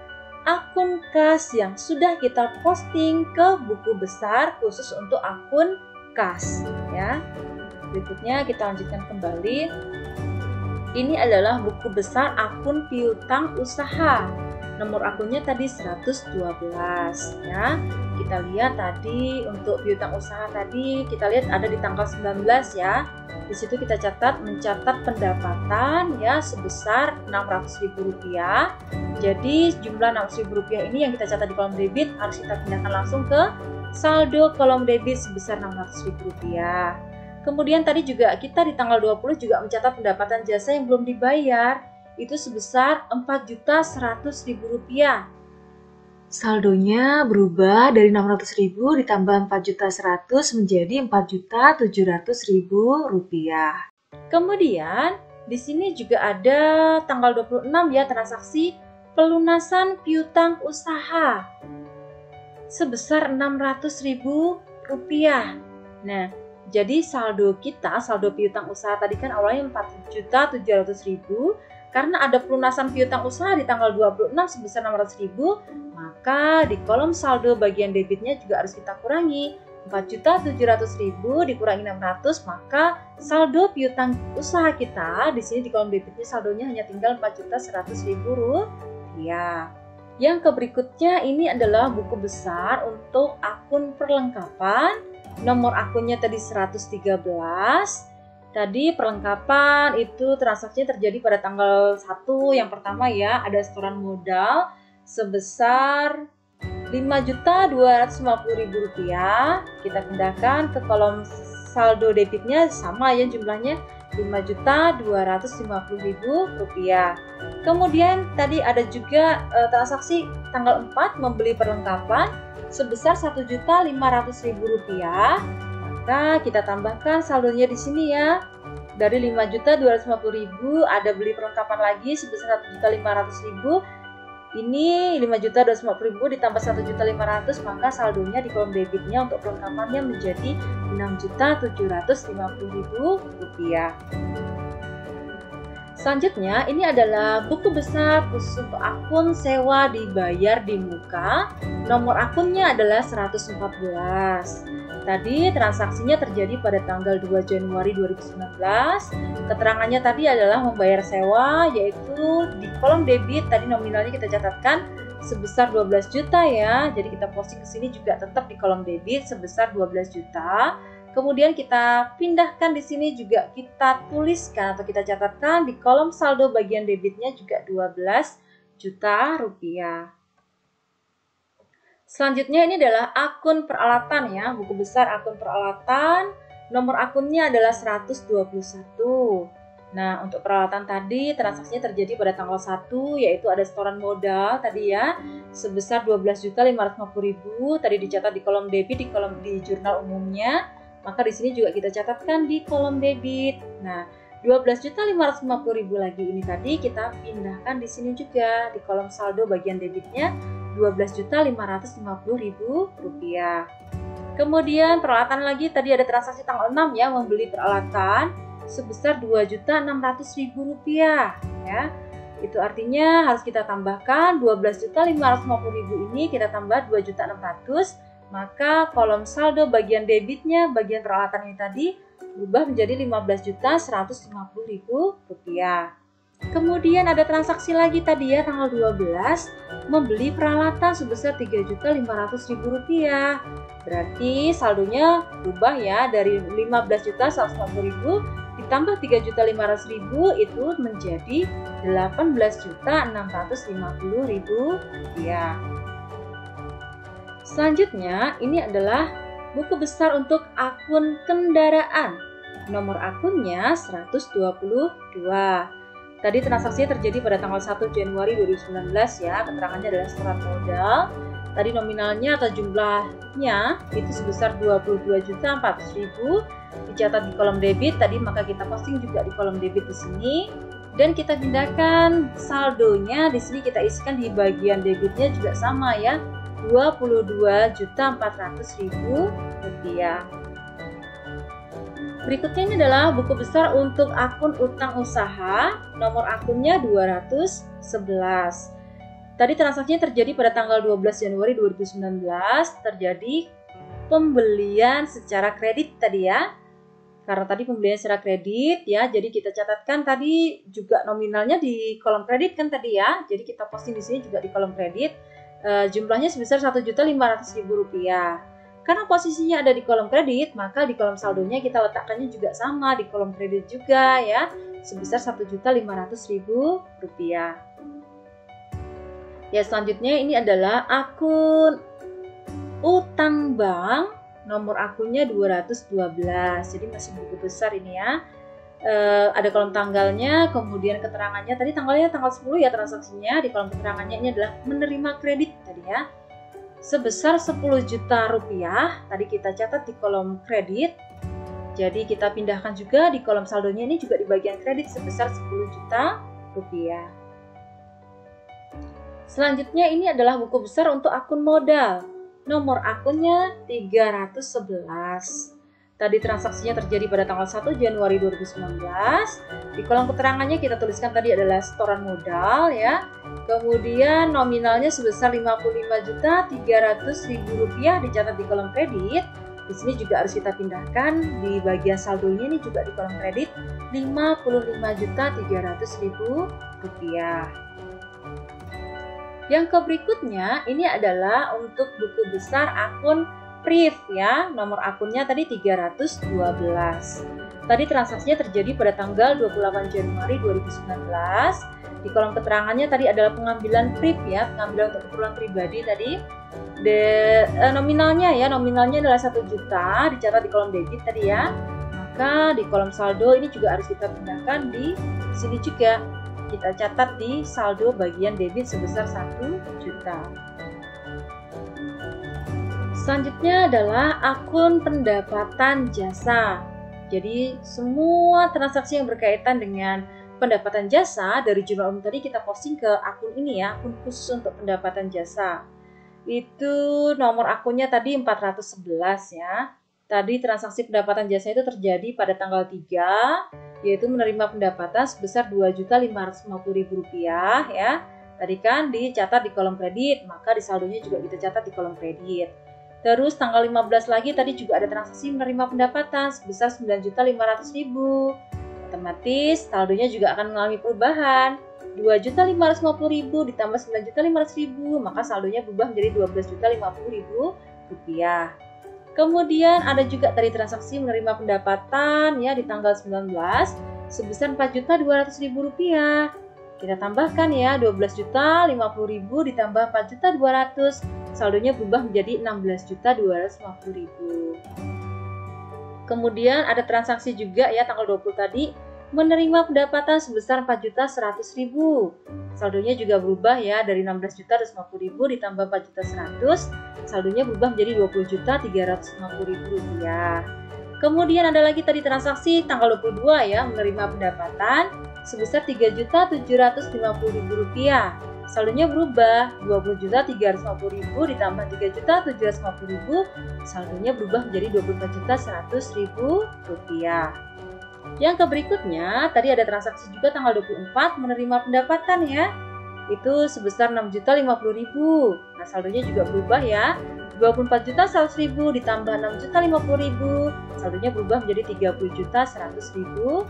akun kas yang sudah kita posting ke buku besar khusus untuk akun kas ya. Berikutnya kita lanjutkan kembali. Ini adalah buku besar akun piutang usaha. Nomor akunnya tadi 112 ya. Kita lihat tadi untuk piutang usaha tadi kita lihat ada di tanggal 19 ya. Di situ kita mencatat pendapatan ya sebesar Rp600.000. Jadi jumlah Rp600.000 ini yang kita catat di kolom debit harus kita pindahkan langsung ke saldo kolom debit sebesar Rp600.000. Kemudian tadi juga kita di tanggal 20 juga mencatat pendapatan jasa yang belum dibayar, itu sebesar Rp4.100.000. Saldonya berubah dari 600.000 ditambah 4.100.000 menjadi Rp4.700.000. Kemudian di sini juga ada tanggal 26 ya, transaksi pelunasan piutang usaha sebesar Rp600.000. Nah, jadi saldo kita, saldo piutang usaha tadi kan awalnya 4.700.000. Karena ada pelunasan piutang usaha di tanggal 26 sebesar 600.000, maka di kolom saldo bagian debitnya juga harus kita kurangi. 4.700.000 dikurangi 600, maka saldo piutang usaha kita di sini di kolom debitnya saldonya hanya tinggal Rp4.100.000. Yang berikutnya ini adalah buku besar untuk akun perlengkapan. Nomor akunnya tadi 113. Tadi perlengkapan itu transaksinya terjadi pada tanggal 1 yang pertama ya, ada setoran modal sebesar Rp5.250.000. Kita pindahkan ke kolom saldo debitnya sama ya jumlahnya Rp5.250.000. Kemudian tadi ada juga transaksi tanggal 4 membeli perlengkapan sebesar Rp1.500.000. Maka kita tambahkan saldonya di sini ya. Dari Rp5.250.000 ada beli perlengkapan lagi sebesar Rp1.500.000. Ini Rp5.250.000 ditambah Rp1.500.000, maka saldonya di kolom debitnya untuk perlengkapannya menjadi Rp6.750.000. Selanjutnya ini adalah buku besar khusus untuk akun sewa dibayar di muka. Nomor akunnya adalah 114. Tadi transaksinya terjadi pada tanggal 2 Januari 2019. Keterangannya tadi adalah membayar sewa, yaitu di kolom debit tadi nominalnya kita catatkan sebesar 12 juta ya. Jadi kita posting ke sini juga tetap di kolom debit sebesar 12 juta. Kemudian kita pindahkan di sini juga kita tuliskan atau kita catatkan di kolom saldo bagian debitnya juga 12 juta rupiah. Selanjutnya ini adalah akun peralatan ya, buku besar akun peralatan. Nomor akunnya adalah 121. Nah, untuk peralatan tadi transaksinya terjadi pada tanggal 1, yaitu ada setoran modal tadi ya sebesar Rp12.550.000 tadi dicatat di kolom debit di jurnal umumnya. Maka di sini juga kita catatkan di kolom debit. Nah, Rp12.550.000 lagi ini tadi kita pindahkan di sini juga di kolom saldo bagian debitnya Rp12.550.000. Kemudian peralatan lagi tadi ada transaksi tanggal 6 ya, membeli peralatan sebesar Rp2.600.000 ya. Itu artinya harus kita tambahkan Rp12.550.000 ini kita tambah Rp2.600.000. Maka kolom saldo bagian debitnya bagian peralatan ini tadi berubah menjadi Rp15.150.000. Kemudian ada transaksi lagi tadi ya tanggal 12 membeli peralatan sebesar Rp3.500.000. Berarti saldonya berubah ya dari Rp15.150.000 ditambah Rp3.500.000 itu menjadi Rp18.650.000. Selanjutnya ini adalah buku besar untuk akun kendaraan. Nomor akunnya 122. Tadi transaksinya terjadi pada tanggal 1 Januari 2019 ya. Keterangannya adalah setoran modal tadi nominalnya atau jumlahnya itu sebesar 22.400.000 dicatat di kolom debit tadi, maka kita posting juga di kolom debit di sini. Dan kita pindahkan saldonya di sini, kita isikan di bagian debitnya juga sama ya, Rp22.400.000. Berikutnya ini adalah buku besar untuk akun utang usaha, nomor akunnya 211. Tadi transaksinya terjadi pada tanggal 12 Januari 2019, terjadi pembelian secara kredit tadi ya. Karena tadi pembelian secara kredit ya, jadi kita catatkan tadi juga nominalnya di kolom kredit kan tadi ya. Jadi kita posting di sini juga di kolom kredit. Jumlahnya sebesar Rp1.500.000. Karena posisinya ada di kolom kredit, maka di kolom saldonya kita letakkannya juga sama di kolom kredit juga ya, sebesar Rp1.500.000. Ya, selanjutnya ini adalah akun utang bank, nomor akunnya 212. Jadi masih buku besar ini ya. Ada kolom tanggalnya, kemudian keterangannya tadi tanggalnya tanggal 10 ya transaksinya. Di kolom keterangannya ini adalah menerima kredit tadi ya, sebesar Rp10 juta. Tadi kita catat di kolom kredit. Jadi kita pindahkan juga di kolom saldonya, ini juga di bagian kredit sebesar Rp10 juta. Selanjutnya ini adalah buku besar untuk akun modal, nomor akunnya 311. Tadi transaksinya terjadi pada tanggal 1 Januari 2019. Di kolom keterangannya kita tuliskan tadi adalah setoran modal ya. Kemudian nominalnya sebesar Rp55.300.000 dicatat di kolom kredit. Di sini juga harus kita pindahkan di bagian saldonya, ini juga di kolom kredit Rp55.300.000. Yang berikutnya ini adalah untuk buku besar akun PRIV ya, nomor akunnya tadi 312. Tadi transaksinya terjadi pada tanggal 28 Januari 2019. Di kolom keterangannya tadi adalah pengambilan PRIV ya, pengambilan untuk keperluan pribadi tadi. Nominalnya adalah 1 juta, dicatat di kolom debit tadi ya. Maka di kolom saldo ini juga harus kita pindahkan di sini juga. Kita catat di saldo bagian debit sebesar 1 juta. Selanjutnya adalah akun pendapatan jasa. Jadi semua transaksi yang berkaitan dengan pendapatan jasa dari jurnal umum tadi kita posting ke akun ini ya, akun khusus untuk pendapatan jasa. Itu nomor akunnya tadi 411 ya. Tadi transaksi pendapatan jasa itu terjadi pada tanggal 3, yaitu menerima pendapatan sebesar Rp2.550.000 ya. Tadi kan dicatat di kolom kredit, maka di saldonya juga kita catat di kolom kredit. Terus tanggal 15 lagi tadi juga ada transaksi menerima pendapatan sebesar Rp9.500.000. Otomatis saldonya juga akan mengalami perubahan. Rp2.550.000 ditambah Rp9.500.000, maka saldonya berubah menjadi Rp12.050.000. Kemudian ada juga tadi transaksi menerima pendapatan ya di tanggal 19 sebesar Rp4.200.000. Kita tambahkan ya, Rp12.050.000 ditambah Rp4.200.000. Saldonya berubah menjadi Rp16.250.000. Kemudian ada transaksi juga ya tanggal 20 tadi menerima pendapatan sebesar Rp4.100.000. Saldonya juga berubah ya dari Rp16.250.000 ditambah Rp4.100.000. Saldonya berubah menjadi Rp20.350.000. Kemudian ada lagi tadi transaksi tanggal 22 ya menerima pendapatan sebesar Rp3.750.000. Saldonya berubah Rp20.350.000 ditambah Rp3.750.000. Saldonya berubah menjadi Rp24.100.000. Yang berikutnya tadi ada transaksi juga tanggal 24 menerima pendapatan ya. Itu sebesar Rp6.050.000. Nah, saldonya juga berubah ya. Rp24.100.000 ditambah Rp6.050.000. Saldonya berubah menjadi Rp30.100.000.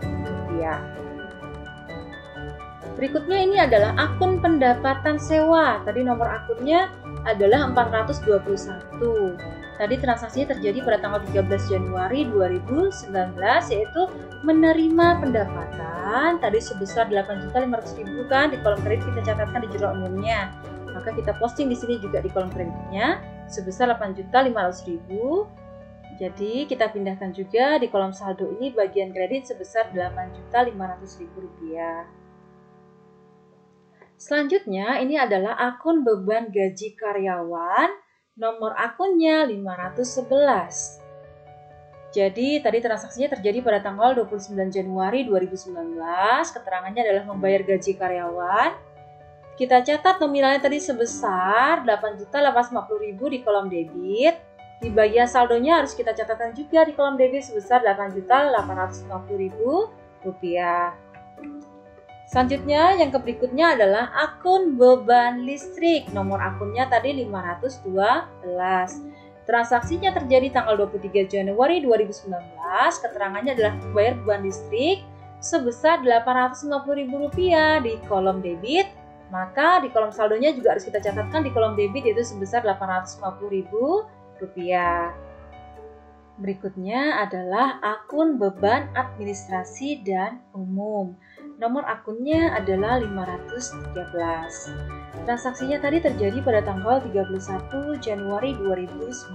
Berikutnya ini adalah akun pendapatan sewa. Tadi nomor akunnya adalah 421. Tadi transaksinya terjadi pada tanggal 13 Januari 2019, yaitu menerima pendapatan tadi sebesar Rp8.500.000 kan, di kolom kredit kita catatkan di jurnal umumnya. Maka kita posting di sini juga di kolom kreditnya sebesar Rp8.500.000. Jadi kita pindahkan juga di kolom saldo ini bagian kredit sebesar Rp8.500.000. Selanjutnya ini adalah akun beban gaji karyawan, nomor akunnya 511. Jadi tadi transaksinya terjadi pada tanggal 29 Januari 2019, keterangannya adalah membayar gaji karyawan. Kita catat nominalnya tadi sebesar 8.850.000 di kolom debit. Di bagian saldonya harus kita catatkan juga di kolom debit sebesar 8.850.000 rupiah. Selanjutnya yang berikutnya adalah akun beban listrik. Nomor akunnya tadi 512. Transaksinya terjadi tanggal 23 Januari 2019. Keterangannya adalah membayar beban listrik sebesar Rp850.000 di kolom debit. Maka di kolom saldonya juga harus kita catatkan di kolom debit yaitu sebesar Rp850.000. Berikutnya adalah akun beban administrasi dan umum. Nomor akunnya adalah 513. Transaksinya tadi terjadi pada tanggal 31 Januari 2019,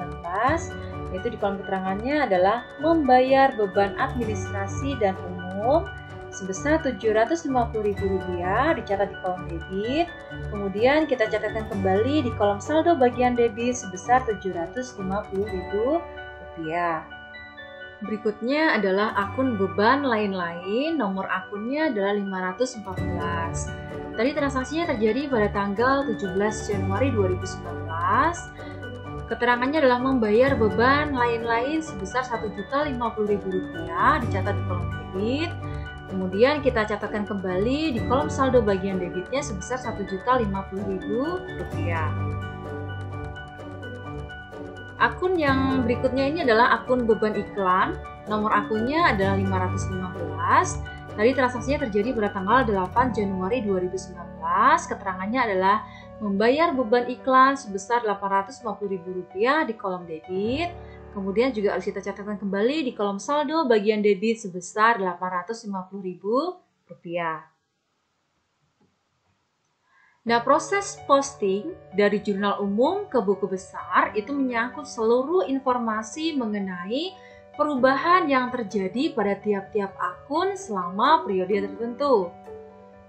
yaitu di kolom keterangannya adalah membayar beban administrasi dan umum sebesar Rp750.000 dicatat di kolom debit. Kemudian kita catatkan kembali di kolom saldo bagian debit sebesar Rp750.000. Berikutnya adalah akun beban lain-lain, nomor akunnya adalah 514. Tadi transaksinya terjadi pada tanggal 17 Januari 2019. Keterangannya adalah membayar beban lain-lain sebesar Rp1.050.000 dicatat di kolom debit. Kemudian kita catatkan kembali di kolom saldo bagian debitnya sebesar Rp1.050.000. Akun yang berikutnya ini adalah akun beban iklan. Nomor akunnya adalah 515. Tadi transaksinya terjadi pada tanggal 8 Januari 2019. Keterangannya adalah membayar beban iklan sebesar Rp850.000 di kolom debit. Kemudian juga harus kita catatkan kembali di kolom saldo bagian debit sebesar Rp850.000. Nah, proses posting dari jurnal umum ke buku besar itu menyangkut seluruh informasi mengenai perubahan yang terjadi pada tiap-tiap akun selama periode tertentu.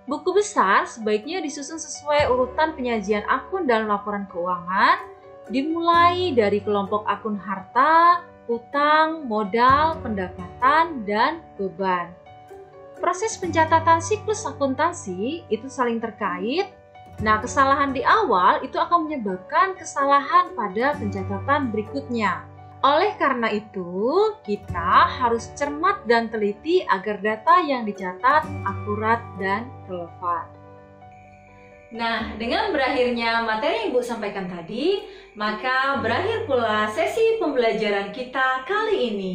Buku besar sebaiknya disusun sesuai urutan penyajian akun dalam laporan keuangan, dimulai dari kelompok akun harta, utang, modal, pendapatan, dan beban. Proses pencatatan siklus akuntansi itu saling terkait. Nah, kesalahan di awal itu akan menyebabkan kesalahan pada pencatatan berikutnya. Oleh karena itu, kita harus cermat dan teliti agar data yang dicatat akurat dan relevan. Nah, dengan berakhirnya materi yang Ibu sampaikan tadi, maka berakhir pula sesi pembelajaran kita kali ini.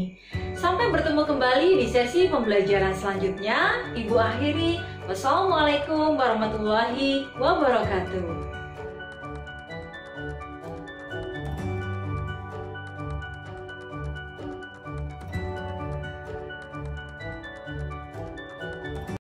Sampai bertemu kembali di sesi pembelajaran selanjutnya. Ibu akhiri. Wassalamualaikum warahmatullahi wabarakatuh.